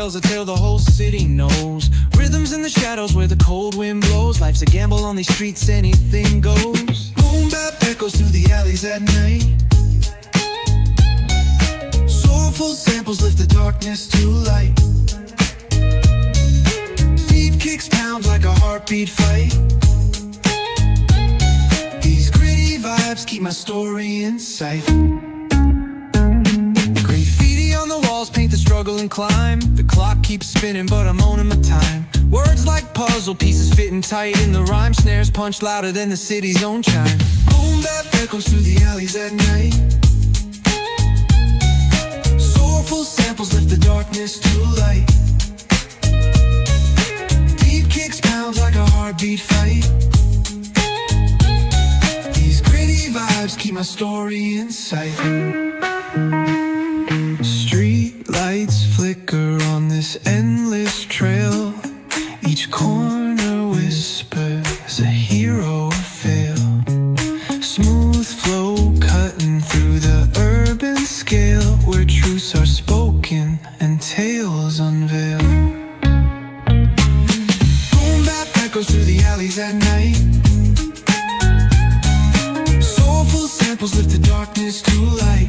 tells a tale the whole city knows. Rhythms in the shadows where the cold wind blows. Life's a gamble on these streets, anything goes. Boom bap echoes through the alleys at night. Soulful samples lift the darkness to light. Beat kicks pound like a heartbeat fight. These gritty vibes keep my story in sight. Graffiti on the walls paint the struggle and climb. The clock keeps spinning but I'm owning my time. Words like puzzle pieces fitting tight in the rhyme. Snares punch louder than the city's own chime. Boom bap echoes through the alleys at night. Soulful samples lift the darkness to light. Beat kicks pound like a heartbeat fight. These gritty vibes keep my story in sight. Street lights flicker on this endless trail. Each corner whispers a hero fail. Smooth flow cutting through the urban scale, where truths are spoken and tales unveil. Boom bap echoes through the alleys at night. Soulful samples lift the darkness to light.